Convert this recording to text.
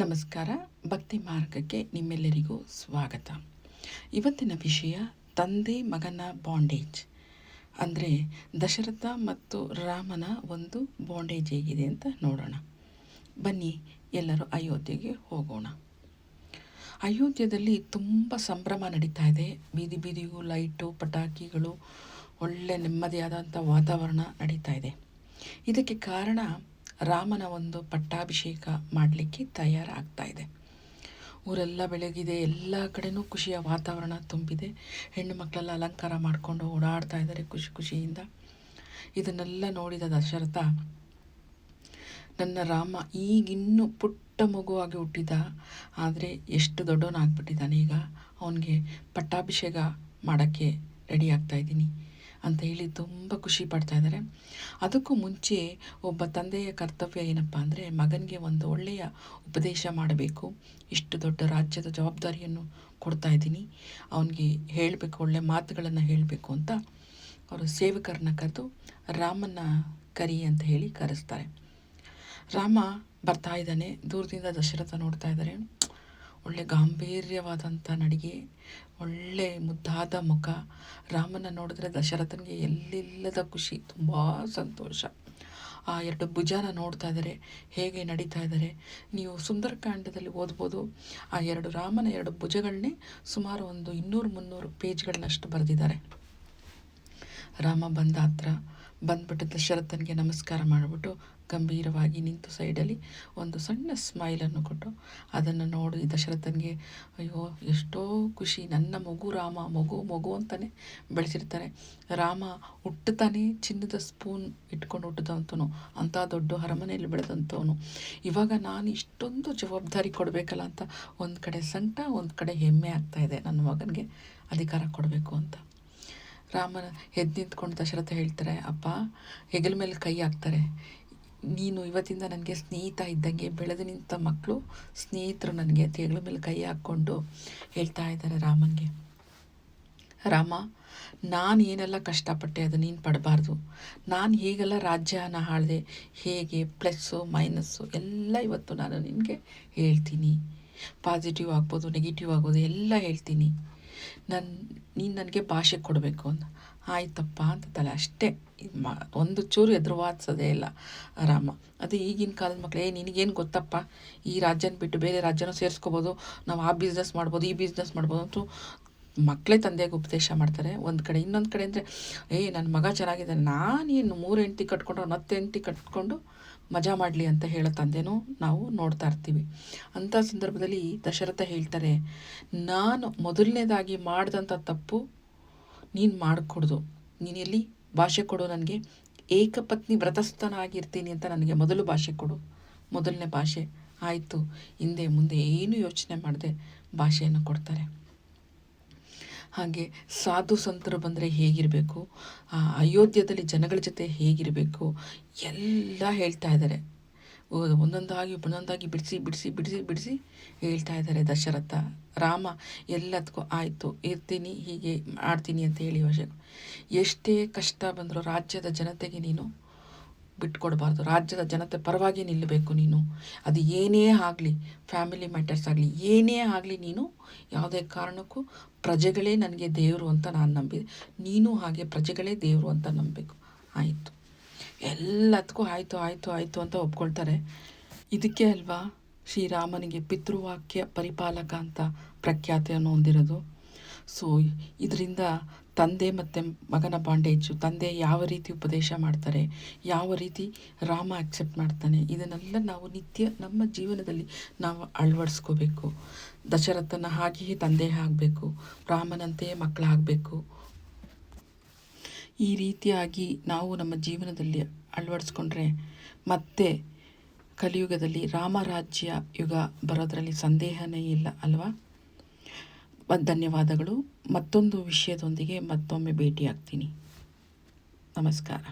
ನಮಸ್ಕಾರ. ಭಕ್ತಿ ಮಾರ್ಗಕ್ಕೆ ನಿಮ್ಮೆಲ್ಲರಿಗೂ ಸ್ವಾಗತ. ಇವತ್ತಿನ ವಿಷಯ ತಂದೆ ಮಗನ ಬಾಂಡೇಜ್. ಅಂದರೆ ದಶರಥ ಮತ್ತು ರಾಮನ ಒಂದು ಬಾಂಡೇಜ್ ಹೇಗಿದೆ ಅಂತ ನೋಡೋಣ. ಬನ್ನಿ ಎಲ್ಲರೂ ಅಯೋಧ್ಯೆಗೆ ಹೋಗೋಣ. ಅಯೋಧ್ಯೆಯಲ್ಲಿ ತುಂಬ ಸಂಭ್ರಮ ನಡೀತಾ ಇದೆ. ಬೀದಿ ಬೀದಿಗೂ ಲೈಟು, ಪಟಾಕಿಗಳು, ಒಳ್ಳೆ ನೆಮ್ಮದಿಯಾದಂಥ ವಾತಾವರಣ ನಡೀತಾ ಇದೆ. ಇದಕ್ಕೆ ಕಾರಣ ರಾಮನ ಒಂದು ಪಟ್ಟಾಭಿಷೇಕ ಮಾಡಲಿಕ್ಕೆ ತಯಾರಾಗ್ತಾ ಇದೆ. ಊರೆಲ್ಲ ಬೆಳಗಿದೆ, ಎಲ್ಲ ಕಡೆನೂ ಖುಷಿಯ ವಾತಾವರಣ ತುಂಬಿದೆ. ಹೆಣ್ಣು ಮಕ್ಕಳೆಲ್ಲ ಅಲಂಕಾರ ಮಾಡಿಕೊಂಡು ಓಡಾಡ್ತಾ ಇದ್ದಾರೆ ಖುಷಿ ಖುಷಿಯಿಂದ. ಇದನ್ನೆಲ್ಲ ನೋಡಿದ ದಶರಥ, ನನ್ನ ರಾಮ ಈಗಿನ್ನೂ ಪುಟ್ಟ ಮಗುವಾಗಿ ಹುಟ್ಟಿದ, ಆದರೆ ಎಷ್ಟು ದೊಡ್ಡವನಾಗ್ಬಿಟ್ಟಿದ್ದಾನೆ. ಈಗ ಅವನಿಗೆ ಪಟ್ಟಾಭಿಷೇಕ ಮಾಡೋಕ್ಕೆ ರೆಡಿ ಆಗ್ತಾ ಇದ್ದೀನಿ ಅಂತ ಹೇಳಿ ತುಂಬ ಖುಷಿ ಪಡ್ತಾ ಇದ್ದಾರೆ. ಅದಕ್ಕೂ ಮುಂಚೆ ಒಬ್ಬ ತಂದೆಯ ಕರ್ತವ್ಯ ಏನಪ್ಪ ಅಂದರೆ, ಮಗನಿಗೆ ಒಂದು ಒಳ್ಳೆಯ ಉಪದೇಶ ಮಾಡಬೇಕು. ಇಷ್ಟು ದೊಡ್ಡ ರಾಜ್ಯದ ಜವಾಬ್ದಾರಿಯನ್ನು ಕೊಡ್ತಾ ಇದ್ದೀನಿ, ಅವನಿಗೆ ಹೇಳಬೇಕು, ಒಳ್ಳೆಯ ಮಾತುಗಳನ್ನು ಹೇಳಬೇಕು ಅಂತ ಅವರು ಸೇವಕರನ್ನ ಕರೆದು ರಾಮನ ಕರಿ ಅಂತ ಹೇಳಿ ಕರೆಸ್ತಾರೆ. ರಾಮ ಬರ್ತಾ ಇದ್ದಾನೆ. ದೂರದಿಂದ ದಶರಥ ನೋಡ್ತಾ ಇದ್ದಾರೆ. ಒಳ್ಳೆ ಗಾಂಭೀರ್ಯವಾದಂಥ ನಡಿಗೆ, ಒಳ್ಳೆ ಮುದ್ದಾದ ಮುಖ. ರಾಮನ ನೋಡಿದ್ರೆ ದಶರಥನಿಗೆ ಎಲ್ಲಿಲ್ಲದ ಖುಷಿ, ತುಂಬ ಸಂತೋಷ. ಆ ಎರಡು ಭುಜನ ನೋಡ್ತಾ ಇದ್ದಾರೆ, ಹೇಗೆ ನಡೀತಾ ಇದ್ದಾರೆ. ನೀವು ಸುಂದರಕಾಂಡದಲ್ಲಿ ಓದ್ಬೋದು. ಆ ರಾಮನ ಎರಡು ಭುಜಗಳನ್ನೇ ಸುಮಾರು ಒಂದು 200-300 ಪೇಜ್ಗಳನ್ನಷ್ಟು ಬರೆದಿದ್ದಾರೆ. ರಾಮ ಬಂದ ಹತ್ರ ಬಂದ್ಬಿಟ್ಟು ದಶರಥನಿಗೆ ನಮಸ್ಕಾರ ಮಾಡಿಬಿಟ್ಟು ಗಂಭೀರವಾಗಿ ನಿಂತು ಸೈಡಲ್ಲಿ ಒಂದು ಸಣ್ಣ ಸ್ಮೈಲನ್ನು ಕೊಟ್ಟು ಅದನ್ನು ನೋಡಿ ದಶರಥನಿಗೆ ಅಯ್ಯೋ ಎಷ್ಟೋ ಖುಷಿ. ನನ್ನ ಮಗು ರಾಮ, ಮಗು ಮಗು ಅಂತಲೇ ಬೆಳೆಸಿರ್ತಾರೆ. ರಾಮ ಹುಟ್ಟುತ್ತಾನೆ ಚಿನ್ನದ ಸ್ಪೂನ್ ಇಟ್ಕೊಂಡು ಹುಟ್ಟಿದಂಥವನು, ಅಂಥ ದೊಡ್ಡ ಅರಮನೆಯಲ್ಲಿ ಬೆಳೆದಂಥವನು. ಇವಾಗ ನಾನು ಇಷ್ಟೊಂದು ಜವಾಬ್ದಾರಿ ಕೊಡಬೇಕಲ್ಲ ಅಂತ ಒಂದು ಕಡೆ ಸಂಕಟ, ಒಂದು ಕಡೆ ಹೆಮ್ಮೆ ಆಗ್ತಾ ಇದೆ. ನನ್ನ ಮಗನಿಗೆ ಅಧಿಕಾರ ಕೊಡಬೇಕು ಅಂತ. ರಾಮನ ಎದ್ದು ನಿಂತ್ಕೊಂಡು ದಶರಥ ಹೇಳ್ತಾರೆ, ಅಪ್ಪ ಹೆಗಲ ಮೇಲೆ ಕೈ ಹಾಕ್ತಾರೆ. ನೀನು ಇವತ್ತಿಂದ ನನಗೆ ಸ್ನೇಹಿತ ಇದ್ದಂಗೆ, ಬೆಳೆದು ನಿಂತ ಮಕ್ಕಳು ಸ್ನೇಹಿತರು ನನಗೆ ಅಂತ ಹೆಗಲ ಮೇಲೆ ಕೈ ಹಾಕ್ಕೊಂಡು ಹೇಳ್ತಾ ಇದ್ದಾರೆ ರಾಮನಿಗೆ. ರಾಮ, ನಾನು ಏನೆಲ್ಲ ಕಷ್ಟಪಟ್ಟೆ ಅದು ನೀನು ಪಡಬಾರ್ದು. ನಾನು ಹೇಗೆಲ್ಲ ರಾಜ್ಯನ ಆಳಿದೆ, ಹೇಗೆ ಪ್ಲಸ್ಸು ಮೈನಸ್ಸು ಎಲ್ಲ ಇವತ್ತು ನಾನು ನಿನಗೆ ಹೇಳ್ತೀನಿ. ಪಾಸಿಟಿವ್ ಆಗ್ಬೋದು, ನೆಗೆಟಿವ್ ಆಗ್ಬೋದು, ಎಲ್ಲ ಹೇಳ್ತೀನಿ. ನೀನು ನನಗೆ ಭಾಷೆ ಕೊಡಬೇಕು ಅಂತ. ಆಯ್ತಪ್ಪ ಅಂತಲ್ಲ, ಅಷ್ಟೇ. ಒಂದು ಚೂರು ಎದುರುವಾದಿಸೋದೇ ಇಲ್ಲ ರಾಮ. ಅದು ಈಗಿನ ಕಾಲದ ಮಕ್ಕಳು, ನಿನಗೇನು ಗೊತ್ತಪ್ಪ, ಈ ರಾಜ್ಯನ ಬಿಟ್ಟು ಬೇರೆ ರಾಜ್ಯನೂ ಸೇರಿಸ್ಕೋಬೋದು, ನಾವು ಆ ಬಿಸ್ನೆಸ್ ಮಾಡ್ಬೋದು, ಈ ಬಿಸ್ನೆಸ್ ಮಾಡ್ಬೋದು ಅಂತೂ ಮಕ್ಕಳೇ ತಂದೆಗೆ ಉಪದೇಶ ಮಾಡ್ತಾರೆ ಒಂದು ಕಡೆ. ಇನ್ನೊಂದು ಕಡೆ ಅಂದರೆ, ನನ್ನ ಮಗ ಚೆನ್ನಾಗಿದ್ದಾನೆ, ನಾನೇನು 3 ಹೆಂಡತಿ ಕಟ್ಕೊಂಡು 10 ಹೆಂಡತಿ ಕಟ್ಕೊಂಡು ಮಜಾ ಮಾಡಲಿ ಅಂತ ಹೇಳೋ ತಂದೆನೂ ನಾವು ನೋಡ್ತಾ ಇರ್ತೀವಿ. ಅಂಥ ಸಂದರ್ಭದಲ್ಲಿ ದಶರಥ ಹೇಳ್ತಾರೆ, ನಾನು ಮೊದಲನೇದಾಗಿ ಮಾಡಿದಂಥ ತಪ್ಪು ನೀನು ಮಾಡಿಕೊಡ್ದು. ನೀನು ಎಲ್ಲಿ ಭಾಷೆ ಕೊಡು, ನನಗೆ ಏಕಪತ್ನಿ ವ್ರತಸ್ಥನಾಗಿರ್ತೀನಿ ಅಂತ ನನಗೆ ಮೊದಲು ಭಾಷೆ ಕೊಡು. ಮೊದಲನೇ ಭಾಷೆ ಆಯಿತು. ಹಿಂದೆ ಮುಂದೆ ಏನು ಯೋಚನೆ ಮಾಡದೆ ಭಾಷೆಯನ್ನು ಕೊಡ್ತಾರೆ. ಹಾಗೆ ಸಾಧು ಸಂತರು ಬಂದರೆ ಹೇಗಿರಬೇಕು, ಅಯೋಧ್ಯೆಯಲ್ಲಿ ಜನಗಳ ಜೊತೆ ಹೇಗಿರಬೇಕು ಎಲ್ಲ ಹೇಳ್ತಾ ಇದ್ದಾರೆ. ಒಂದೊಂದಾಗಿ ಬಿಡಿಸಿ ಹೇಳ್ತಾ ಇದ್ದಾರೆ ದಶರಥ. ರಾಮ ಎಲ್ಲದಕ್ಕೂ ಆಯಿತು, ಇರ್ತೀನಿ, ಹೀಗೆ ಮಾಡ್ತೀನಿ ಅಂತ ಹೇಳಿ ಎಷ್ಟೇ ಕಷ್ಟ ಬಂದರೂ ರಾಜ್ಯದ ಜನತೆಗೆ ನೀನು ಬಿಟ್ಕೊಡ್ಬಾರ್ದು. ರಾಜ್ಯದ ಜನತೆ ಪರವಾಗಿ ನಿಲ್ಲಬೇಕು ನೀನು. ಅದು ಏನೇ ಆಗಲಿ, ಫ್ಯಾಮಿಲಿ ಮ್ಯಾಟರ್ಸ್ ಆಗಲಿ, ಏನೇ ಆಗಲಿ, ನೀನು ಯಾವುದೇ ಕಾರಣಕ್ಕೂ ಪ್ರಜೆಗಳೇ ನನಗೆ ದೇವರು ಅಂತ ನಾನು ನಂಬಿದೆ. ನೀನು ಹಾಗೆ ಪ್ರಜೆಗಳೇ ದೇವರು ಅಂತ ನಂಬಬೇಕು. ಆಯಿತು, ಎಲ್ಲದಕ್ಕೂ ಆಯಿತು ಅಂತ ಒಪ್ಕೊಳ್ತಾರೆ. ಇದಕ್ಕೆ ಅಲ್ವಾ ಶ್ರೀರಾಮನಿಗೆ ಪಿತೃವಾಕ್ಯ ಪರಿಪಾಲಕ ಅಂತ ಪ್ರಖ್ಯಾತಿಯನ್ನು ಹೊಂದಿರೋದು. ಸೊ ಇದರಿಂದ ತಂದೆ ಮತ್ತು ಮಗನ ಬಾಂಡೇಜು, ತಂದೆ ಯಾವ ರೀತಿ ಉಪದೇಶ ಮಾಡ್ತಾರೆ, ಯಾವ ರೀತಿ ರಾಮ ಅಕ್ಸೆಪ್ಟ್ ಮಾಡ್ತಾನೆ, ಇದನ್ನೆಲ್ಲ ನಾವು ನಿತ್ಯ ನಮ್ಮ ಜೀವನದಲ್ಲಿ ನಾವು ಅಳವಡಿಸ್ಕೋಬೇಕು. ದಶರಥನ ಹಾಗೆಯೇ ತಂದೆ ಆಗಬೇಕು, ರಾಮನಂತೆಯೇ ಮಕ್ಕಳಾಗಬೇಕು. ಈ ರೀತಿಯಾಗಿ ನಾವು ನಮ್ಮ ಜೀವನದಲ್ಲಿ ಅಳವಡಿಸ್ಕೊಂಡ್ರೆ ಮತ್ತೆ ಕಲಿಯುಗದಲ್ಲಿ ರಾಮರಾಜ್ಯ ಯುಗ ಬರೋದರಲ್ಲಿ ಸಂದೇಹನೇ ಇಲ್ಲ ಅಲ್ವಾ. ಧನ್ಯವಾದಗಳು. ಮತ್ತೊಂದು ವಿಷಯದೊಂದಿಗೆ ಮತ್ತೊಮ್ಮೆ ಭೇಟಿಯಾಗ್ತೀನಿ. ನಮಸ್ಕಾರ.